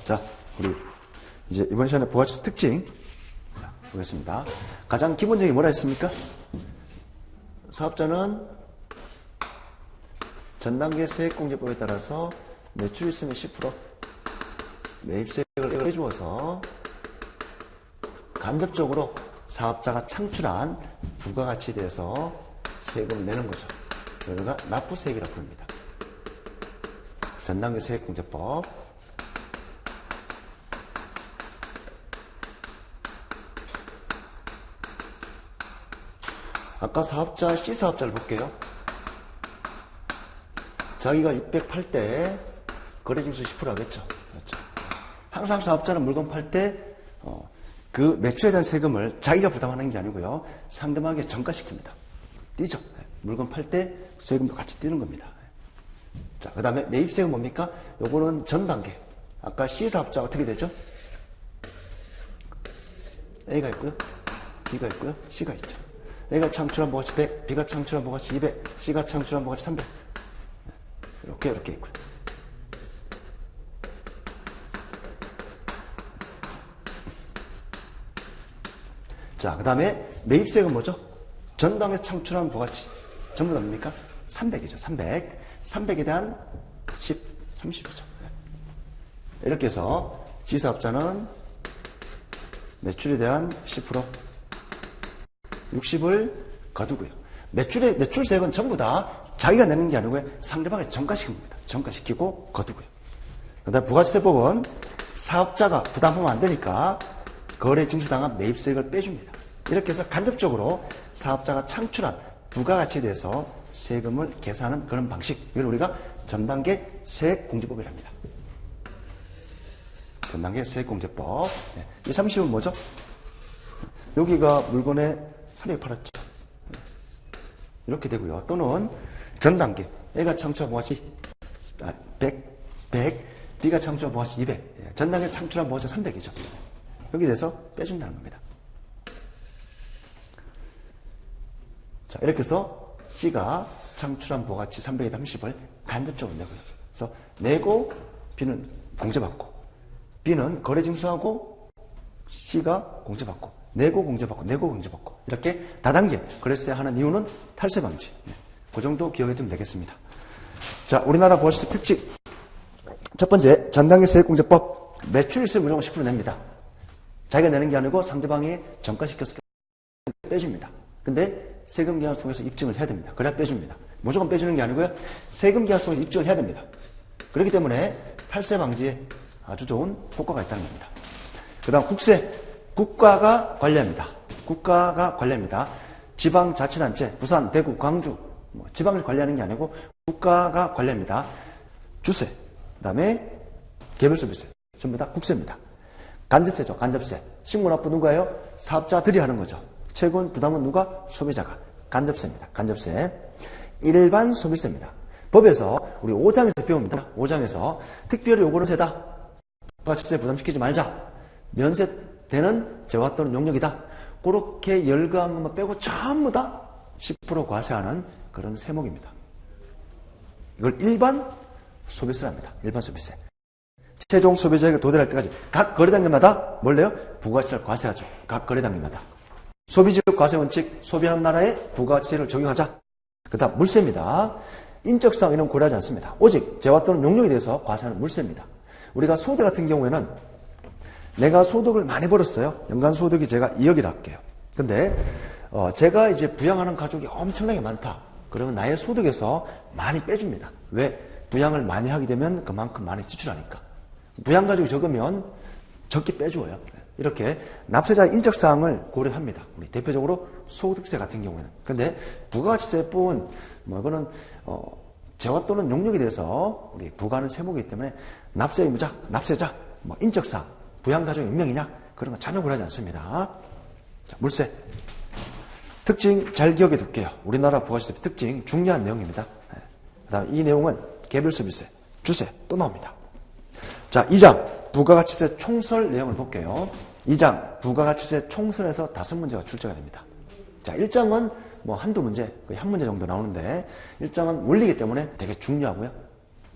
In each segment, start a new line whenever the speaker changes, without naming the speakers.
자, 우리 이제 이번 시간에 부가가치세 특징 자, 보겠습니다. 가장 기본적인 뭐라 했습니까? 사업자는 전단계 세액공제법에 따라서 매출이 있으면 10%, 매입세액을 해주어서 간접적으로 사업자가 창출한 부가가치에 대해서 세금을 내는 거죠. 우리가 납부세액이라고 부릅니다. 전단계 세액공제법. 아까 사업자 C사업자를 볼게요. 자기가 608 때 거래징수 10% 하겠죠. 그렇죠. 항상 사업자는 물건 팔 때 그 매출에 대한 세금을 자기가 부담하는 게 아니고요. 상대방에게 전가시킵니다. 뛰죠. 물건 팔 때 세금도 같이 뛰는 겁니다. 자, 그 다음에 매입세금 뭡니까? 요거는 전 단계. 아까 C사업자 어떻게 되죠? A가 있고요. B가 있고요. C가 있죠. A가 창출한 부가가치 100, B가 창출한 부가가치 200, C가 창출한 부가가치 300. 이렇게 있고요. 자, 그 다음에 매입세금 뭐죠? 전당에서 창출한 부가가치. 전부 다 뭡니까? 300이죠. 300. 300에 대한 30이죠. 이렇게 해서 G사업자는 매출에 대한 10%, 60을 거두고요. 매출세액은 전부 다 자기가 내는 게 아니고요. 상대방에 전가시키는 겁니다. 전가시키고 거두고요. 그 다음에 부가가치세법은 사업자가 부담하면 안 되니까 거래 징수당한 매입세액을 빼줍니다. 이렇게 해서 간접적으로 사업자가 창출한 부가가치에 대해서 세금을 계산하는 그런 방식. 이걸 우리가 전단계 세액공제법이랍니다. 전단계 세액공제법. 네. 이 30은 뭐죠? 여기가 물건에 300 팔았죠. 이렇게 되고요. 또는 전단계. A가 창출한 부가가치 100, B가 창출한 부가가치 200. 전단계 창출한 부가가치 300이죠. 여기에 대해서 빼준다는 겁니다. 자, 이렇게 해서 C가 창출한 부가가치 300에 30을 간접적으로 내고요. 그래서 내고 B는 공제받고, B는 거래징수하고 C가 공제받고, 내고 공제받고, 내고 공제받고. 이렇게 다단계 거래세 하는 이유는 탈세 방지. 그 정도 기억해 두면 되겠습니다. 자, 우리나라 부가가치세 특징. 첫 번째, 전단계 세액공제법. 매출이 있으면 무조건 10% 냅니다. 자기가 내는 게 아니고 상대방이 전가시켜서 빼줍니다. 근데 세금 계산 속에서 입증을 해야 됩니다. 그래야 빼줍니다. 무조건 빼주는 게 아니고요. 세금 계산 속에서 입증을 해야 됩니다. 그렇기 때문에 탈세 방지에 아주 좋은 효과가 있다는 겁니다. 그 다음 국세. 국가가 관리합니다. 국가가 관리합니다. 지방자치단체, 부산, 대구, 광주, 지방을 관리하는 게 아니고 국가가 관리합니다. 주세, 그 다음에 개별소비세, 전부 다 국세입니다. 간접세죠. 간접세. 신고납부 누가예요? 사업자들이 하는 거죠. 최고는 부담은 누가? 소비자가. 간접세입니다. 간접세. 일반 소비세입니다. 법에서 우리 5장에서 배웁니다. 5장에서 특별히 요거는 세다. 부가가치세 부담시키지 말자. 면세되는 재화 또는 용역이다. 그렇게 열거한 것만 빼고 전부 다 10% 과세하는 그런 세목입니다. 이걸 일반 소비세랍니다. 일반 소비세. 최종 소비자에게 도달할 때까지 각 거래단계마다 뭘 내요? 부가가치세를 과세하죠. 각 거래단계마다. 소비지역 과세 원칙, 소비하는 나라에 부가가치세를 적용하자. 그 다음 물세입니다. 인적사항 이런 고려하지 않습니다. 오직 재화 또는 용역에 대해서 과세하는 물세입니다. 우리가 소득 같은 경우에는 내가 소득을 많이 벌었어요. 연간 소득이 제가 2억이라 할게요. 근데 제가 이제 부양하는 가족이 엄청나게 많다. 그러면 나의 소득에서 많이 빼줍니다. 왜? 부양을 많이 하게 되면 그만큼 많이 지출하니까. 부양 가족이 적으면 적게 빼줘요. 이렇게 납세자의 인적사항을 고려합니다. 우리 대표적으로 소득세 같은 경우에는. 근데 부가가치세법은 이거는 재화 또는 용역에 대해서 우리 부과하는 세목이기 때문에 납세 의무자, 납세자, 인적사항, 부양가족 몇 명이냐 그런 거 전혀 고려하지 않습니다. 자, 물세. 특징 잘 기억해 둘게요. 우리나라 부가가치세 특징 중요한 내용입니다. 그 다음 이 내용은 개별소비세, 주세 또 나옵니다. 자, 2장 부가가치세 총설 내용을 볼게요. 2장 부가가치세 총설에서 5문제가 출제가 됩니다. 자, 1장은 한두 문제, 거의 한 문제 정도 나오는데 1장은 원리이기 때문에 되게 중요하고요.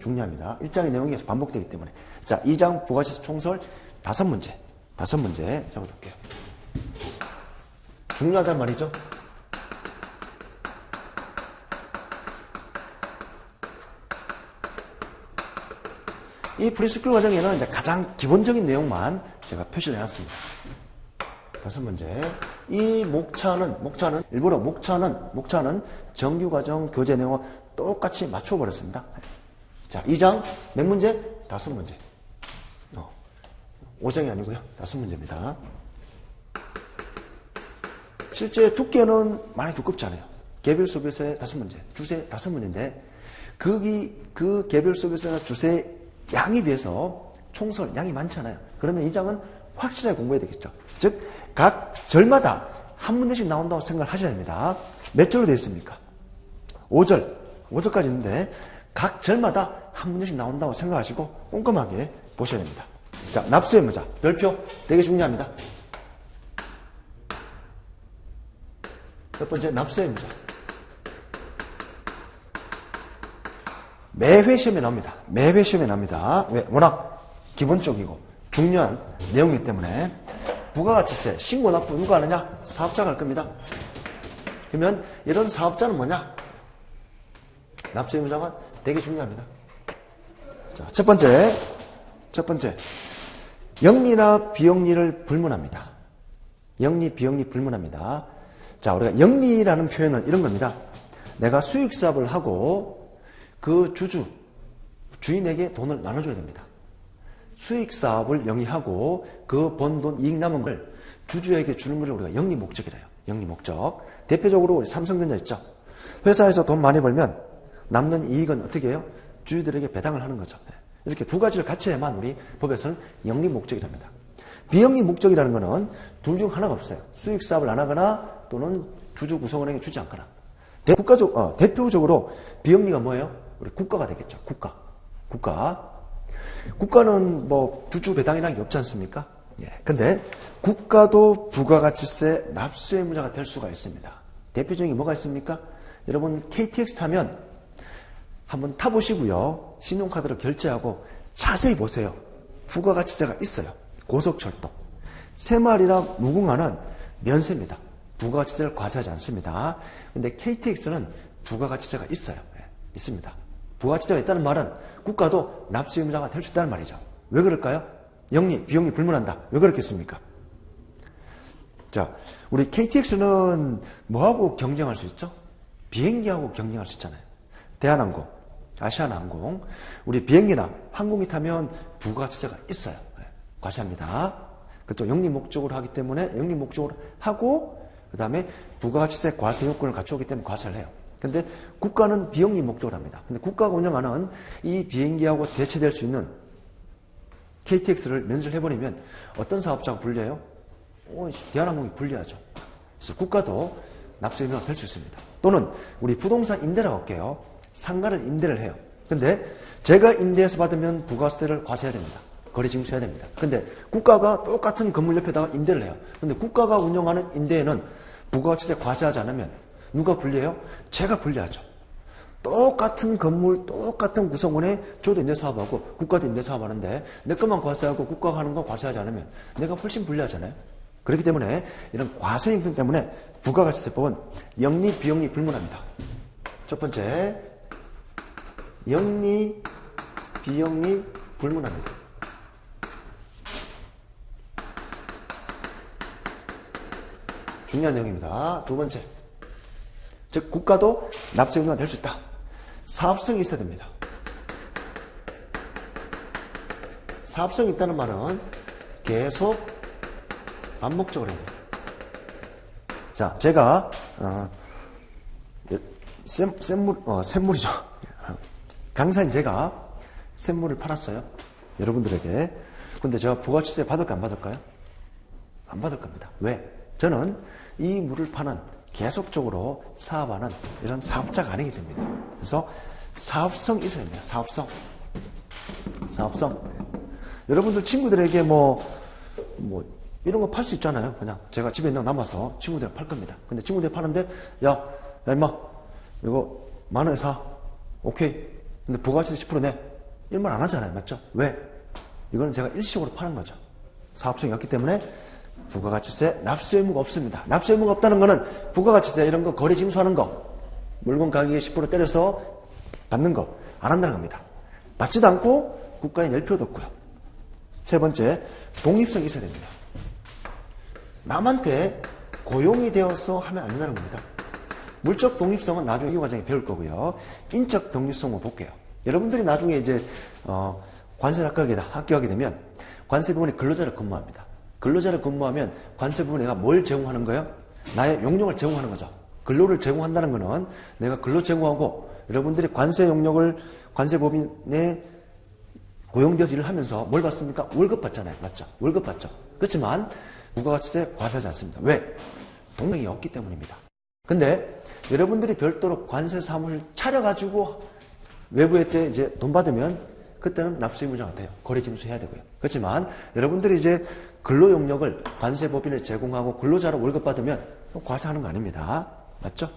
중요합니다. 1장의 내용이 계속 반복되기 때문에. 자, 2장 부가지수 총설 5문제. 5문제 적어둘게요. 중요하단 말이죠. 이 프리스쿨 과정에는 이제 가장 기본적인 내용만 제가 표시를 해놨습니다. 5문제. 이 목차는 일부러 목차는 정규과정 교재 내용을 똑같이 맞춰버렸습니다. 자, 2장 몇 문제? 5문제. 5장이 아니고요. 5문제입니다. 실제 두께는 많이 두껍지 않아요. 개별 수업에서의 5문제, 주세 5문제인데 그 개별 수업에서나 주세 양에 비해서 총설 양이 많지 않아요. 그러면 이 장은 확실하게 공부해야 되겠죠. 즉, 각 절마다 한 문제씩 나온다고 생각을 하셔야 됩니다. 몇 절로 되어 있습니까? 5절까지 있는데 각 절마다 한 문제씩 나온다고 생각하시고 꼼꼼하게 보셔야 됩니다. 자, 납수의 의무자 별표 되게 중요합니다. 첫 번째, 납수의 의무자. 매회 시험에 나옵니다. 매회 시험에 나옵니다. 왜? 워낙 기본적이고 중요한 내용이기 때문에. 부가가치세, 신고 납부 누가 하느냐? 사업자가 할 겁니다. 그러면 이런 사업자는 뭐냐? 납수의 의무자가 되게 중요합니다. 자, 첫 번째. 영리나 비영리를 불문합니다. 영리, 비영리 불문합니다. 자, 우리가 영리라는 표현은 이런 겁니다. 내가 수익사업을 하고 그 주인에게 돈을 나눠줘야 됩니다. 수익사업을 영위하고 그 번 돈, 이익 남은 걸 주주에게 주는 걸 우리가 영리 목적이라 해요. 영리 목적. 대표적으로 우리 삼성전자 있죠. 회사에서 돈 많이 벌면 남는 이익은 어떻게 해요? 주주들에게 배당을 하는 거죠. 이렇게 두 가지를 같이 해야만 우리 법에서는 영리 목적이랍니다. 비영리 목적이라는 것은 둘 중 하나가 없어요. 수익사업을 안 하거나 또는 주주 구성원에게 주지 않거나. 대표적으로 비영리가 뭐예요? 우리 국가가 되겠죠. 국가는 뭐 주주 배당이라는 게 없지 않습니까? 예. 근데 국가도 부가가치세 납수 의무자가 될 수가 있습니다. 대표적인 게 뭐가 있습니까? 여러분 KTX 타면 한번 타보시고요. 신용카드로 결제하고 자세히 보세요. 부가가치세가 있어요. 고속철도. 새마을이랑 무궁화는 면세입니다. 부가가치세를 과세하지 않습니다. 근데 KTX는 부가가치세가 있어요. 예. 있습니다. 부가가치세가 있다는 말은 국가도 납수 의무자가 될 수 있다는 말이죠. 왜 그럴까요? 영리, 비영리 불문한다. 왜 그렇겠습니까? 자, 우리 KTX는 뭐하고 경쟁할 수 있죠? 비행기하고 경쟁할 수 있잖아요. 대한항공, 아시아나항공, 우리 비행기나 항공기 타면 부가가치세가 있어요. 과세합니다. 그쪽 영리 목적으로 하기 때문에 영리 목적으로 하고 그 다음에 부가가치세 과세 요건을 갖추었기 때문에 과세를 해요. 근데 국가는 비영리 목적으로 합니다. 근데 국가가 운영하는 이 비행기하고 대체될 수 있는 KTX를 면세를 해버리면 어떤 사업자가 불리해요? 대한항공이 불리하죠. 그래서 국가도 납수 의무자가 될 수 있습니다. 또는 우리 부동산 임대라고 할게요. 상가를 임대를 해요. 근데 제가 임대해서 받으면 부가세를 과세해야 됩니다. 거래징수해야 됩니다. 근데 국가가 똑같은 건물 옆에다가 임대를 해요. 근데 국가가 운영하는 임대에는 부가가치세 과세하지 않으면 누가 불리해요? 제가 불리하죠. 똑같은 건물, 똑같은 구성원에 저도 임대사업하고 국가도 임대사업하는데 내 것만 과세하고 국가가 하는 거 과세하지 않으면 내가 훨씬 불리하잖아요. 그렇기 때문에 이런 과세 인분 때문에 부가가치세법은 영리, 비영리 불문합니다. 첫 번째, 영리, 비영리 불문합니다. 중요한 내용입니다. 두 번째, 즉 국가도 납세 의무자가 될 수 있다. 사업성이 있어야 됩니다. 사업성이 있다는 말은 계속 반복적으로 해야 돼요. 자, 제가 샘물이죠. 강사인 제가 샘물을 팔았어요. 여러분들에게. 근데 제가 부가가치세 받을까 안 받을까요? 안 받을 겁니다. 왜? 저는 이 물을 파는 계속적으로 사업하는 이런 사업자가 아니기 때문에. 그래서 사업성이 있어야 됩니다. 사업성. 여러분들 친구들에게 뭐 이런 거 팔 수 있잖아요. 그냥 제가 집에 있는 거 남아서 친구들한테 팔 겁니다. 근데 친구들이 파는데 야 임마 이거 10,000원에 사. 오케이. 근데 부가가치세 10% 내. 이런 말 안 하잖아요. 맞죠? 왜? 이거는 제가 일시적으로 파는 거죠. 사업성이 없기 때문에 부가가치세 납세 의무가 없습니다. 납세 의무가 없다는 거는 부가가치세 이런 거 거래 징수하는 거, 물건 가격에 10% 때려서 받는 거 안 한다는 겁니다. 받지도 않고 국가에 낼 필요도 없고요. 세 번째, 독립성이 있어야 됩니다. 남한테 고용이 되어서 하면 안 된다는 겁니다. 물적 독립성은 나중에 이 과정에 배울 거고요. 인적 독립성을 볼게요. 여러분들이 나중에 이제 관세를 합격하게 되면 관세 부분에 근로자를 근무합니다. 근로자를 근무하면 관세 부분에 내가 뭘 제공하는 거예요? 나의 용역을 제공하는 거죠. 근로를 제공한다는 거는 내가 근로 제공하고 여러분들이 관세 용역을 관세법인에 고용되어서 일을 하면서 뭘 받습니까? 월급 받잖아요. 맞죠? 월급 받죠. 그렇지만 부가가치세 과세하지 않습니다. 왜? 동력이 없기 때문입니다. 근데 여러분들이 별도로 관세 사무실 차려가지고 외부에 때 이제 돈 받으면 그때는 납세 의무자가 돼요. 거래 징수해야 되고요. 그렇지만 여러분들이 이제 근로 용역을 관세법인에 제공하고 근로자로 월급 받으면 과세하는 거 아닙니다. 맞죠?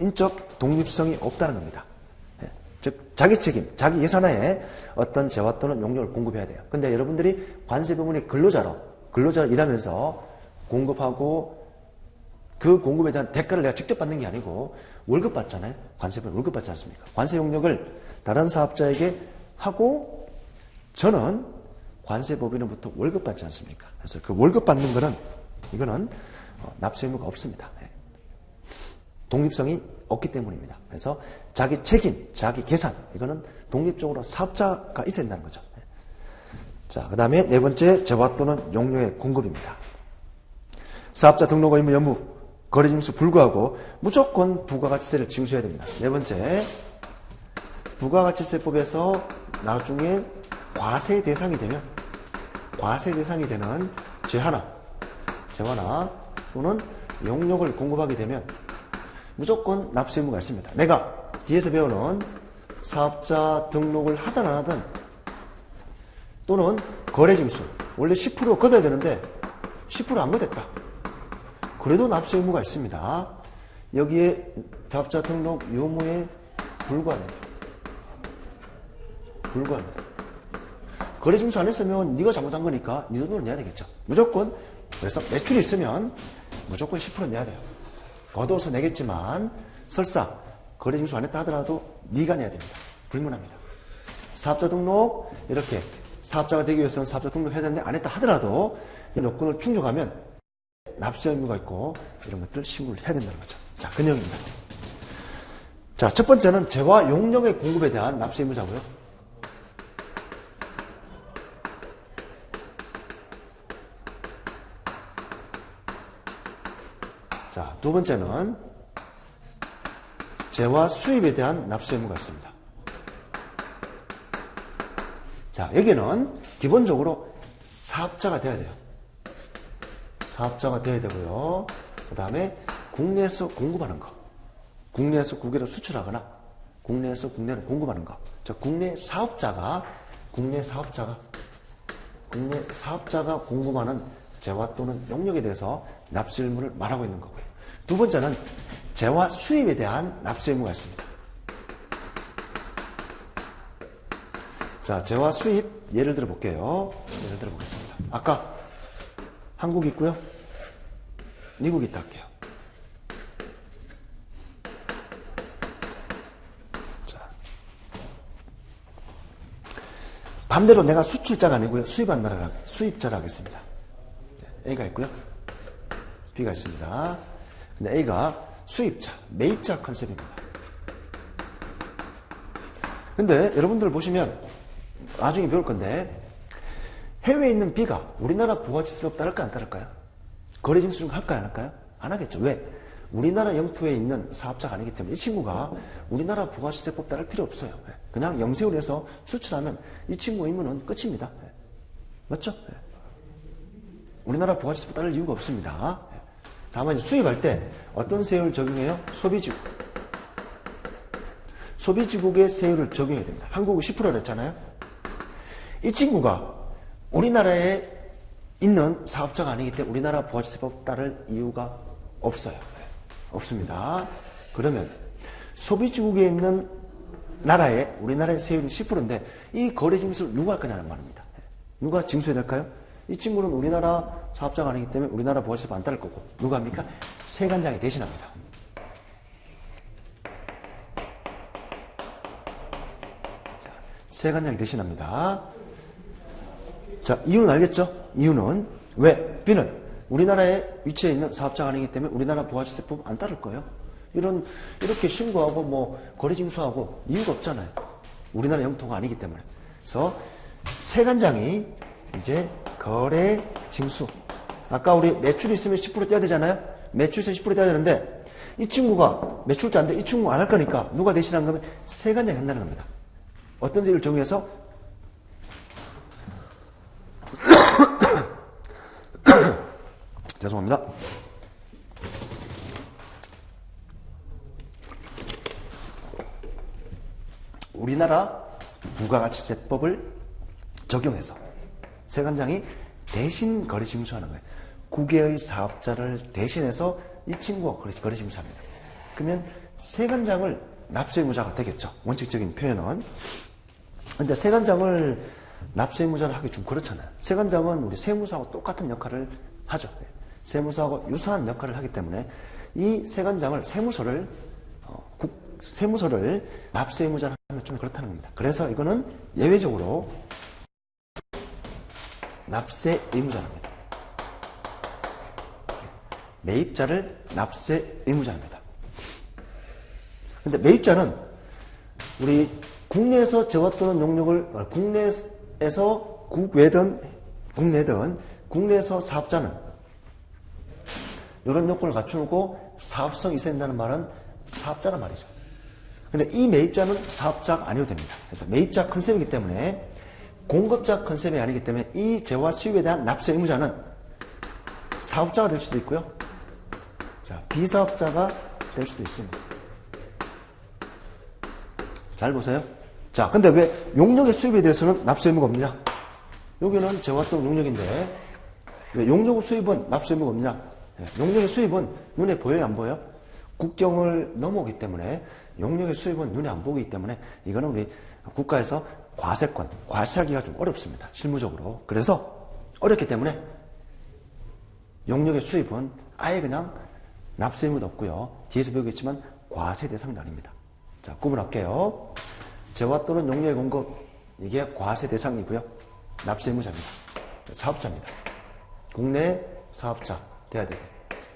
인적 독립성이 없다는 겁니다. 즉 자기 책임, 자기 예산하에 어떤 재화 또는 용역을 공급해야 돼요. 근데 여러분들이 관세법인의 근로자로 일하면서 공급하고 그 공급에 대한 대가를 내가 직접 받는 게 아니고 월급 받잖아요. 관세법인 월급 받지 않습니까? 관세 용역을 다른 사업자에게 하고 저는 관세법인으로부터 월급 받지 않습니까? 그래서 그 월급 받는 거는 이거는 납세 의무가 없습니다. 독립성이 없기 때문입니다. 그래서 자기 책임, 자기 계산 이거는 독립적으로 사업자가 있어야 된다는 거죠. 자, 그 다음에 네 번째 재화 또는 용역의 공급입니다. 사업자 등록 의무 여부 거래 징수 불구하고 무조건 부가가치세를 징수해야 됩니다. 네 번째, 부가가치세법에서 나중에 과세 대상이 되는 재화나 또는 용역을 공급하게 되면 무조건 납세 의무가 있습니다. 내가 뒤에서 배우는 사업자 등록을 하든 안 하든 또는 거래 징수 원래 10% 걷어야 되는데 10% 안 걷었다. 그래도 납세 의무가 있습니다. 여기에 사업자 등록 유무에 불과합니다. 거래 징수 안 했으면 네가 잘못한 거니까 네 돈을 내야 되겠죠. 무조건. 그래서 매출이 있으면 무조건 10% 내야 돼요. 거둬서 내겠지만 설사 거래 징수 안 했다 하더라도 네가 내야 됩니다. 불문합니다. 사업자 등록 이렇게 사업자가 되기 위해서는 사업자 등록해야 되는데 안 했다 하더라도 이 요건을 충족하면 납세 의무가 있고 이런 것들 신고를 해야 된다는 거죠. 자, 그 내용입니다. 자, 첫 번째는 재화 용역의 공급에 대한 납세 의무자고요. 자, 두 번째는 재화 수입에 대한 납세 의무가 있습니다. 자, 여기는 기본적으로 사업자가 돼야 돼요. 사업자가 돼야 되고요. 그 다음에 국내에서 공급하는 거. 국내에서 국외로 수출하거나 국내에서 국내로 공급하는 거. 자, 국내 사업자가 공급하는 재화 또는 용역에 대해서 납세 의무를 말하고 있는 거고요. 두 번째는 재화 수입에 대한 납세 의무가 있습니다. 자, 재화 수입 예를 들어 볼게요. 예를 들어 보겠습니다. 아까 한국 있고요. 미국 있다 할게요. 자, 반대로 내가 수출자가 아니고요. 수입자를 하겠습니다. A가 있고요. B가 있습니다. 근데 A가 수입자, 매입자 컨셉입니다. 근데 여러분들 보시면 나중에 배울 건데 해외에 있는 B가 우리나라 부가가치세법 따를까 안 따를까요? 거래 징수 할까요 안 할까요? 안 하겠죠. 왜? 우리나라 영토에 있는 사업자가 아니기 때문에 이 친구가 우리나라 부가가치세법 따를 필요 없어요. 그냥 영세를 해서 수출하면 이 친구 의무는 끝입니다. 맞죠? 우리나라 부가가치세법 따를 이유가 없습니다. 다만 수입할 때 어떤 세율을 적용해요? 소비지국. 소비지국의 세율을 적용해야 됩니다. 한국은 10%를 했잖아요. 이 친구가 우리나라에 있는 사업자가 아니기 때문에 우리나라 부가가치세법 따를 이유가 없어요. 없습니다. 그러면 소비지국에 있는 우리나라의 세율은 10%인데 이 거래 징수를 누가 할 거냐는 말입니다. 누가 징수해야 될까요? 이 친구는 우리나라 사업자가 아니기 때문에 우리나라 부가세법 안 따를 거고 누가 합니까? 세관장이 대신합니다. 세관장이 대신합니다. 자, 이유는 알겠죠? 이유는 왜? B는 우리나라에 위치해 있는 사업자가 아니기 때문에 우리나라 부가세법 안 따를 거예요. 이렇게 신고하고 뭐 거래징수하고 이유가 없잖아요. 우리나라 영토가 아니기 때문에. 그래서 세관장이 이제 거래징수. 아까 우리 매출이 있으면 10% 떼야 되잖아요. 매출세 10% 떼야 되는데 이 친구가 매출자인데 이 친구가 안 할 거니까 누가 대신한 거면 세관장이 한다는 겁니다. 어떤 제를 정해서 죄송합니다. 우리나라 부가가치세법을 적용해서 세관장이 대신 거래징수하는 거예요. 국외의 사업자를 대신해서 이 친구가 거래징수합니다. 그러면 세관장을 납세의무자가 되겠죠. 원칙적인 표현은. 근데 세관장을 납세의무자를 하기 좀 그렇잖아요. 세관장은 우리 세무사하고 똑같은 역할을 하죠. 세무사하고 유사한 역할을 하기 때문에 이 세관장을 세무서를 납세의무자를 하면 좀 그렇다는 겁니다. 그래서 이거는 예외적으로 납세의무자랍니다. 매입자를 납세의무자랍니다. 근데 매입자는 우리 국내에서 재화 또는 용역을 국내에서 국내든 국내에서 사업자는 이런 요건을 갖추고 사업성이 있어야 된다는 말은 사업자란 말이죠. 근데 이 매입자는 사업자가 아니어도 됩니다. 그래서 매입자 컨셉이기 때문에 공급자 컨셉이 아니기 때문에 이 재화 수입에 대한 납세 의무자는 사업자가 될 수도 있고요. 자, 비사업자가 될 수도 있습니다. 잘 보세요. 자, 근데 왜 용역의 수입에 대해서는 납세 의무가 없느냐? 여기는 재화 또는 용역인데 왜 용역 수입은 납세 의무가 없느냐? 용역의 수입은 눈에 보여요, 안 보여요? 국경을 넘어오기 때문에 용역의 수입은 눈에 안 보이기 때문에 이거는 우리 국가에서 과세권, 과세하기가 좀 어렵습니다. 실무적으로. 그래서 어렵기 때문에 용역의 수입은 아예 그냥 납세 의무도 없고요. 뒤에서 배우겠지만 과세 대상도 아닙니다. 자, 구분할게요. 재화 또는 용역의 공급, 이게 과세 대상이고요. 납세 의무자입니다. 사업자입니다. 국내 사업자 돼야 되고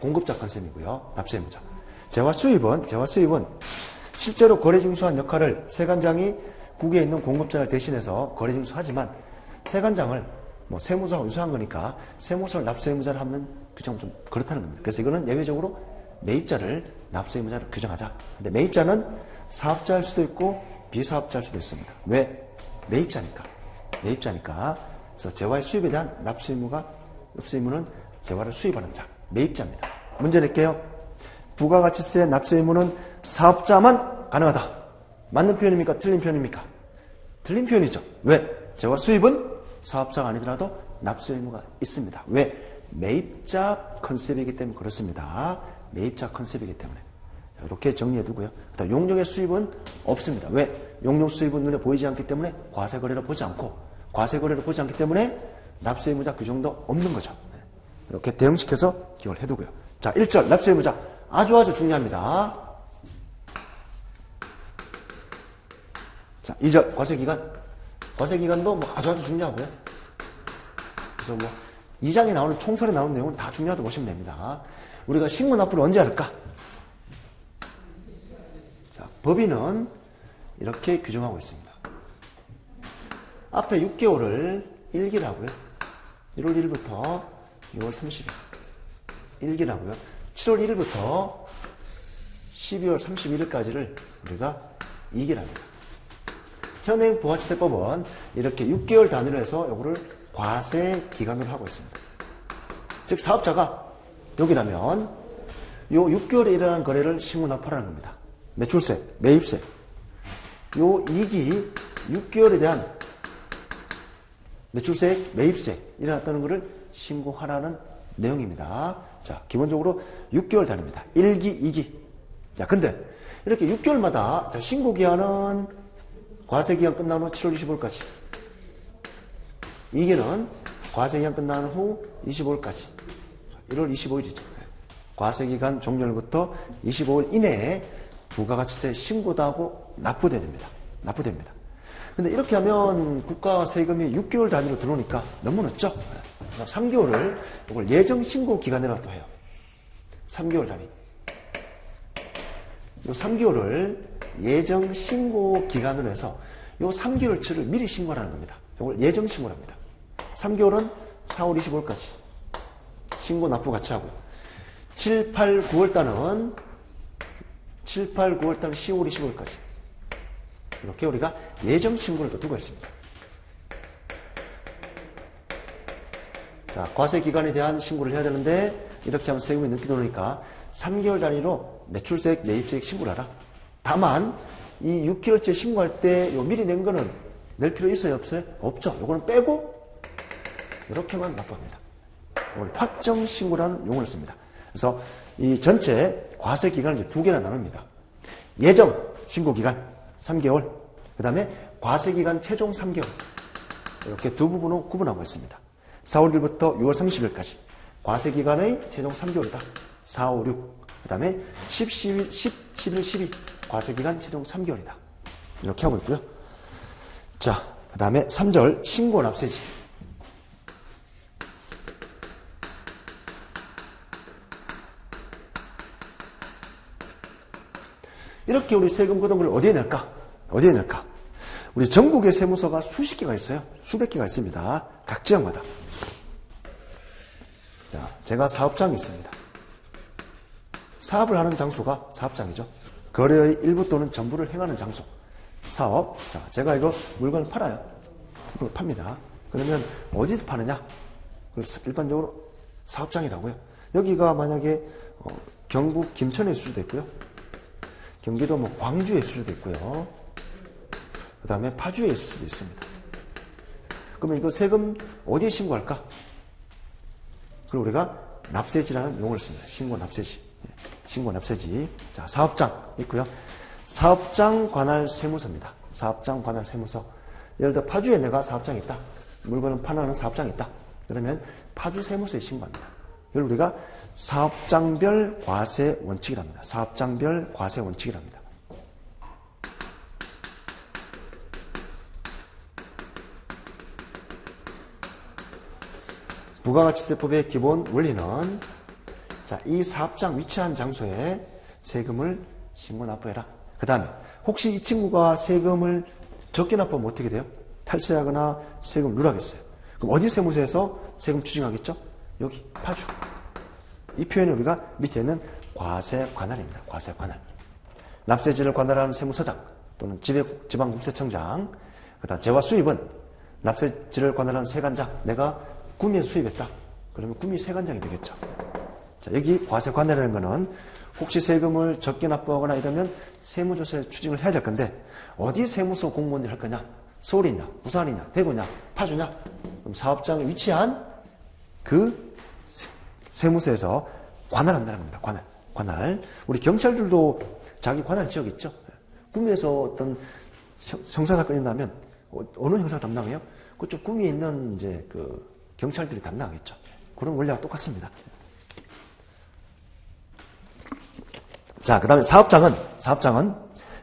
공급자 컨셉이고요. 납세 의무자. 재화 수입은 실제로 거래징수한 역할을 세관장이 국외에 있는 공급자를 대신해서 거래징수하지만 세관장을 뭐 세무서와 유사한 거니까 세무서를 납세의무자를 하면 규정은 좀 그렇다는 겁니다. 그래서 이거는 예외적으로 매입자를 납세의무자로 규정하자. 근데 매입자는 사업자일 수도 있고 비사업자일 수도 있습니다. 왜? 매입자니까. 그래서 재화의 수입에 대한 납세의무는 재화를 수입하는 자, 매입자입니다. 문제 낼게요. 부가가치세 납세의무는 사업자만 가능하다. 맞는 표현입니까? 틀린 표현입니까? 틀린 표현이죠. 왜? 재화 수입은 사업자가 아니더라도 납세 의무가 있습니다. 왜? 매입자 컨셉이기 때문에 그렇습니다. 매입자 컨셉이기 때문에. 이렇게 정리해두고요. 용역의 수입은 없습니다. 왜? 용역 수입은 눈에 보이지 않기 때문에 과세거래로 보지 않기 때문에 납세 의무자 규정도 없는 거죠. 이렇게 대응시켜서 기억을 해두고요. 자, 1절 납세 의무자 아주 중요합니다. 자, 2절 과세기간도 뭐 아주 중요하고요. 그래서 뭐 2장에 나오는 총설에 나오는 내용은 다 중요하다고 보시면 됩니다. 우리가 신문 납부를 언제 할까? 자, 법인은 이렇게 규정하고 있습니다. 앞에 6개월을 1기라고요. 1월 1일부터 6월 30일 1기라고요. 7월 1일부터 12월 31일까지를 우리가 2기랍니다. 현행 부가치세법은 이렇게 6개월 단위로 해서 이거를 과세 기간으로 하고 있습니다. 즉 사업자가 여기라면 요 6개월에 일어난 거래를 신고납부하라는 겁니다. 매출세, 매입세. 요 2기 6개월에 대한 매출세, 매입세 일어났다는 것을 신고하라는 내용입니다. 자, 기본적으로 6개월 단위입니다. 1기, 2기. 자, 근데 이렇게 6개월마다 자, 신고 기한은 과세기간 끝난 후 7월 25일까지. 2개는 과세기간 끝난 후 25일까지. 1월 25일이죠. 과세기간 종료일부터 25일 이내에 부가가치세 신고도 하고 납부돼야 됩니다. 납부됩니다. 근데 이렇게 하면 국가 세금이 6개월 단위로 들어오니까 너무 늦죠? 그래서 3개월을 이걸 예정 신고 기간이라고 또 해요. 3개월 단위. 이 3개월을 예정 신고 기간으로 해서 이 3개월치를 미리 신고하는 겁니다. 이걸 예정 신고랍니다. 3개월은 4월 25일까지 신고 납부 같이 하고 7, 8, 9월달은 10월 25일까지 이렇게 우리가 예정 신고를 또 두고 있습니다. 자, 과세 기간에 대한 신고를 해야 되는데 이렇게 하면 세금이 늦게 들어오니까 3개월 단위로 매출세액, 매입세액 신고를 하라. 다만 이 6개월째 신고할 때 요 미리 낸 거는 낼 필요 있어요, 없어요? 없죠. 요거는 빼고 이렇게만 납부합니다. 이걸 확정 신고라는 용어를 씁니다. 그래서 이 전체 과세 기간을 이제 두 개나 나눕니다. 예정 신고 기간 3개월, 그 다음에 과세 기간 최종 3개월. 이렇게 두 부분으로 구분하고 있습니다. 4월 1일부터 6월 30일까지 과세 기간의 최종 3개월이다. 4, 5, 6. 그 다음에 10, 11, 12 과세 기간 최종 3개월이다. 이렇게 하고 있고요. 자, 그 다음에 3절 신고 납세지. 이렇게 우리 세금 걷은 걸 어디에 낼까? 어디에 낼까? 우리 전국의 세무서가 수십 개가 있어요. 수백 개가 있습니다. 각 지역마다. 자, 제가 사업장이 있습니다. 사업을 하는 장소가 사업장이죠. 거래의 일부 또는 전부를 행하는 장소. 사업. 자, 제가 이거 물건을 팔아요. 이걸 팝니다. 그러면 어디서 파느냐? 일반적으로 사업장이라고요. 여기가 만약에 경북 김천에 있을 수도 있고요. 경기도 뭐 광주에 있을 수도 있고요. 그 다음에 파주에 있을 수도 있습니다. 그러면 이거 세금 어디에 신고할까? 그리고 우리가 납세지라는 용어를 씁니다. 신고 납세지. 신고 납세지. 자, 사업장 있고요. 사업장 관할 세무서입니다. 사업장 관할 세무서. 예를 들어 파주에 내가 사업장이 있다. 물건을 파는 사업장이 있다. 그러면 파주 세무서에 신고합니다. 이걸 우리가 사업장별 과세 원칙이랍니다. 사업장별 과세 원칙이랍니다. 부가가치세법의 기본 원리는 자, 이 사업장 위치한 장소에 세금을 신고 납부해라. 그 다음에 혹시 이 친구가 세금을 적게 납부하면 어떻게 돼요? 탈세하거나 세금을 누락했어요. 그럼 어디 세무서에서 세금 추징하겠죠? 여기 파주. 이 표현이 우리가 밑에 있는 과세관할입니다. 과세관할. 납세지를 관할하는 세무서장 또는 지방국세청장. 그다음 재화 수입은 납세지를 관할하는 세관장. 내가 구미에 수입했다. 그러면 구미 세관장이 되겠죠. 자, 여기 과세관할이라는 거는 혹시 세금을 적게 납부하거나 이러면 세무조사에 추징을 해야 될 건데 어디 세무서 공무원들이 할 거냐? 서울이냐? 부산이냐? 대구냐? 파주냐? 그럼 사업장에 위치한 그 세무서에서 관할한다는 겁니다. 관할. 우리 경찰들도 자기 관할 지역 있죠. 구미에서 어떤 형사사건이 나면 어느 형사 담당해요? 그쪽 구미에 있는 이제 그 경찰들이 담당하겠죠. 그런 원리와 똑같습니다. 자, 그 다음에 사업장은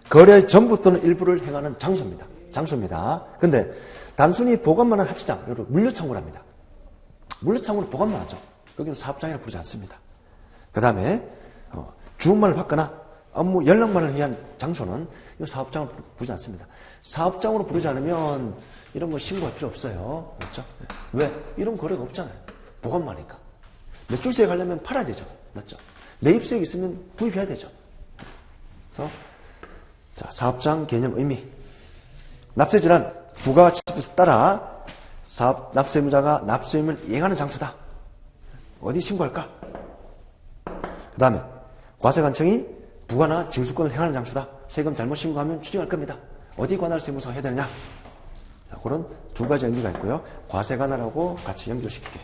거래의 전부 또는 일부를 행하는 장소입니다. 장소입니다. 근데 단순히 보관만 하는 하치장, 여러분 물류창고를 합니다. 물류창고는 보관만 하죠. 거기는 사업장이라고 부르지 않습니다. 그 다음에 주문만을 받거나 업무 연락만을 위한 장소는 이 사업장을 부르지 않습니다. 사업장으로 부르지 않으면 이런 거 신고할 필요 없어요. 맞죠? 왜? 이런 거래가 없잖아요. 보관만 하니까. 매출세액 하려면 팔아야 되죠. 맞죠? 매입세액 있으면 구입해야 되죠. 그래서 자, 사업장 개념 의미. 납세지란 부가가치세법에 따라 납세의무자가 납세의무를 이행하는 장소다. 어디 신고할까? 그 다음에 과세관청이 부가나 징수권을 행하는 장소다. 세금 잘못 신고하면 추징할 겁니다. 어디 관할 세무서 해야 되느냐? 자, 그런 두 가지 의미가 있고요. 과세관할하고 같이 연결시키게.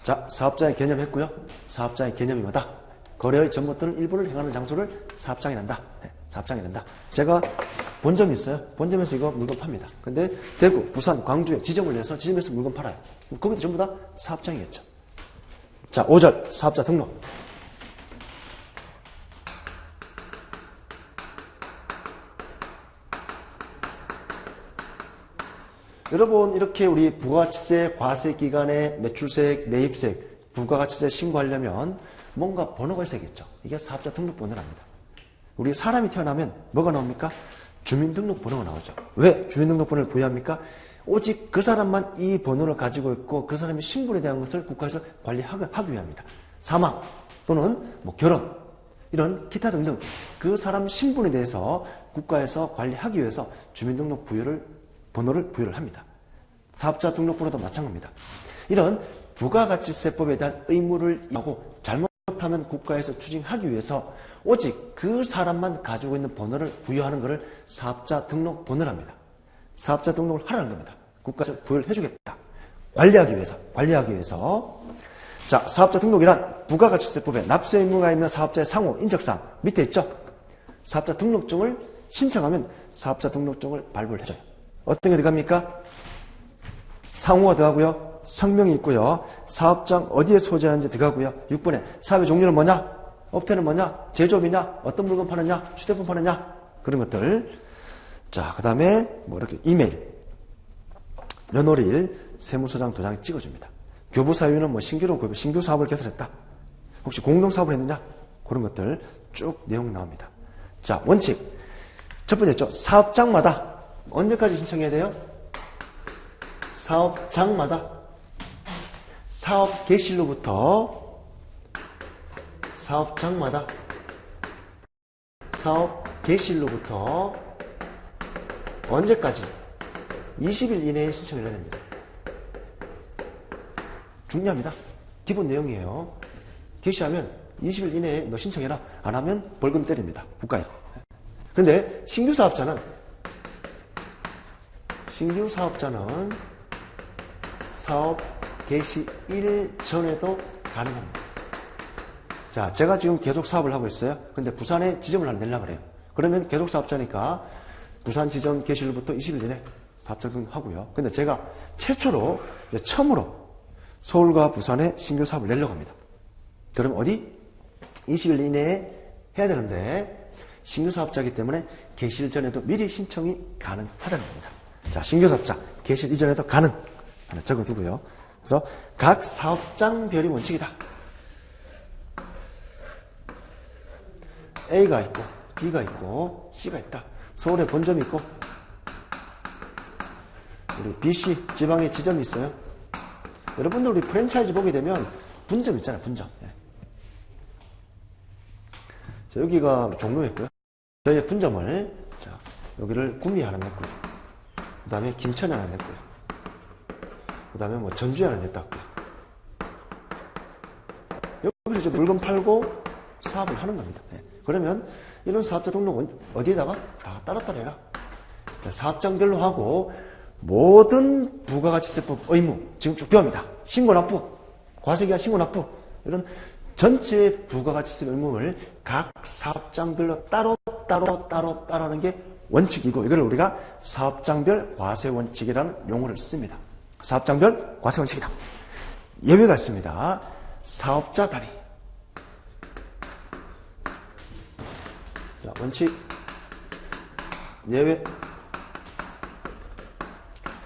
자, 사업자의 개념 했고요. 사업자의 개념이 뭐다? 거래의 전 못또는 일부를 행하는 장소를 사업장이란다. 네, 사업장이란다. 제가 본점이 있어요. 본점에서 이거 물건 팝니다. 근데 대구, 부산, 광주에 지점을 내서 지점에서 물건 팔아요. 거기도 전부 다 사업장이겠죠. 자, 5절 사업자 등록. 여러분 이렇게 우리 부가가치세, 과세기간에 매출세액, 매입세액, 부가가치세 신고하려면 뭔가 번호가 있어야겠죠. 이게 사업자 등록번호랍니다. 우리 사람이 태어나면 뭐가 나옵니까? 주민등록번호가 나오죠. 왜 주민등록번호를 부여합니까? 오직 그 사람만 이 번호를 가지고 있고 그 사람의 신분에 대한 것을 국가에서 관리하기 위함입니다. 사망 또는 뭐 결혼 이런 기타 등등 그 사람 신분에 대해서 국가에서 관리하기 위해서 주민등록 번호를 부여를 합니다. 사업자 등록번호도 마찬가지입니다. 이런 부가가치세법에 대한 의무를 하고 잘못하면 국가에서 추징하기 위해서 오직 그 사람만 가지고 있는 번호를 부여하는 것을 사업자 등록번호랍니다. 사업자 등록을 하라는 겁니다. 국가에서 부여를 해주겠다. 관리하기 위해서. 자, 사업자 등록이란 부가가치세법에 납세 의무가 있는 사업자의 상호, 인적사항 밑에 있죠? 사업자 등록증을 신청하면 사업자 등록증을 발부를 해줘요. 어떤 게 들어갑니까? 상호가 들어가고요. 성명이 있고요. 사업장 어디에 소재하는지 들어가고요. 6번에 사업의 종류는 뭐냐? 업태는 뭐냐? 제조업이냐? 어떤 물건 파느냐? 휴대폰 파느냐? 그런 것들. 자, 그 다음에 뭐 이렇게 이메일, 면허일, 세무서장 도장 찍어줍니다. 교부 사유는 뭐 신규 사업을 개설했다. 혹시 공동사업을 했느냐? 그런 것들 쭉 내용 나옵니다. 자, 원칙. 첫 번째죠. 사업장마다 언제까지 신청해야 돼요? 사업장마다 사업 개시일로부터 사업장마다 사업 개시일로부터 언제까지? 20일 이내에 신청을 해야 됩니다. 중요합니다. 기본 내용이에요. 개시하면 20일 이내에 너 신청해라. 안 하면 벌금 때립니다. 국가에서. 근데 신규 사업자는 사업 개시일 전에도 가능합니다. 자, 제가 지금 계속 사업을 하고 있어요. 근데 부산에 지점을 하나 내려고 그래요. 그러면 계속 사업자니까 부산 지점 개시일부터 20일 이내 사업자 등록하고요. 근데 제가 처음으로 서울과 부산에 신규 사업을 내려고 합니다. 그럼 어디? 20일 이내에 해야 되는데 신규 사업자이기 때문에 개시일 전에도 미리 신청이 가능하다는 겁니다. 자, 신규 사업자 개시일 이전에도 가능. 하나 적어두고요. 그래서 각 사업장별이 원칙이다. A가 있고 B가 있고 C가 있다. 서울에 본점이 있고 우리 BC 지방에 지점이 있어요. 여러분들 우리 프랜차이즈 보게 되면 분점 있잖아요. 분점. 네. 자, 여기가 종로였고요. 저희의 분점을 자, 여기를 구미에 하나 냈고요. 그 다음에 김천에 하나 냈고요. 그 다음에 뭐 전주에 하나 냈다고요. 여기서 이제 물건 팔고 사업을 하는 겁니다. 네. 그러면 이런 사업자 등록은 어디에다가 다 따로따로 해라. 사업장별로 하고 모든 부가가치세법 의무 지금 쭉 배웁니다. 신고납부, 과세기간 신고납부 이런 전체 부가가치세 의무를 각 사업장별로 따로 하는 게 원칙이고 이걸 우리가 사업장별 과세원칙이라는 용어를 씁니다. 사업장별 과세원칙이다. 예외가 있습니다. 사업자 단위. 자, 원칙 예외.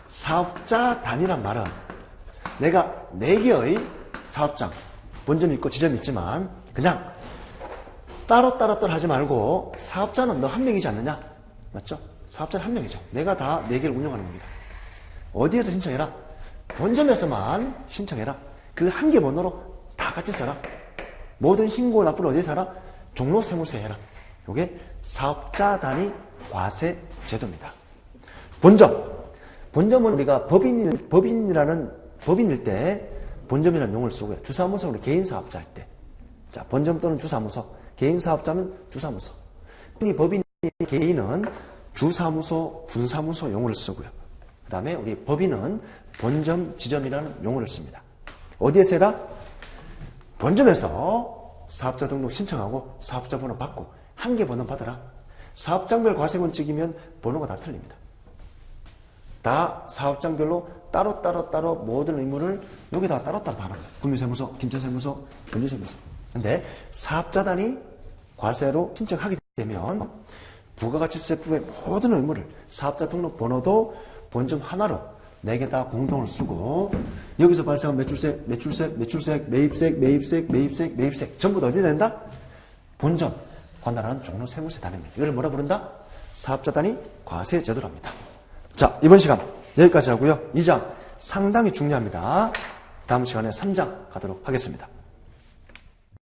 사업자 단위란 말은 내가 4개의 사업장, 본점이 있고 지점이 있지만 그냥 따로 하지 말고 사업자는 너 한 명이지 않느냐? 맞죠? 사업자는 한 명이죠. 내가 다 4개를 운영하는 겁니다. 어디에서 신청해라? 본점에서만 신청해라. 그 한 개 번호로 다 같이 써라. 모든 신고 납부를 어디에 써라? 종로 세무서에 해라. 이게 사업자 단위 과세 제도입니다. 본점은 우리가 법인일 때 본점이라는 용어를 쓰고요. 주사무소는 개인 사업자 할 때. 자, 본점 또는 주사무소. 개인 사업자면 주사무소. 이 법인, 개인은 주사무소, 분사무소 용어를 쓰고요. 그 다음에 우리 법인은 본점, 지점이라는 용어를 씁니다. 어디에서 해라? 본점에서 사업자 등록 신청하고 사업자 번호 받고 한 개 번호 받아라. 사업장별 과세원칙이면 번호가 다 틀립니다. 다 사업장별로 따로 모든 의무를 여기다가 따로따로 다 합니다. 국민세무서, 김천세무서, 변리세무서. 근데 사업자 단위 과세로 신청하게 되면 부가가치세법의 모든 의무를 사업자 등록 번호도 본점 하나로 4개 다 공동을 쓰고 여기서 발생한 매출세, 매입세 전부 다 어디 된다? 본점 관할하는 종로 세무세 단위입니다. 이걸 뭐라 부른다? 사업자 단위 과세 제도랍니다. 자, 이번 시간 여기까지 하고요. 2장 상당히 중요합니다. 다음 시간에 3장 가도록 하겠습니다.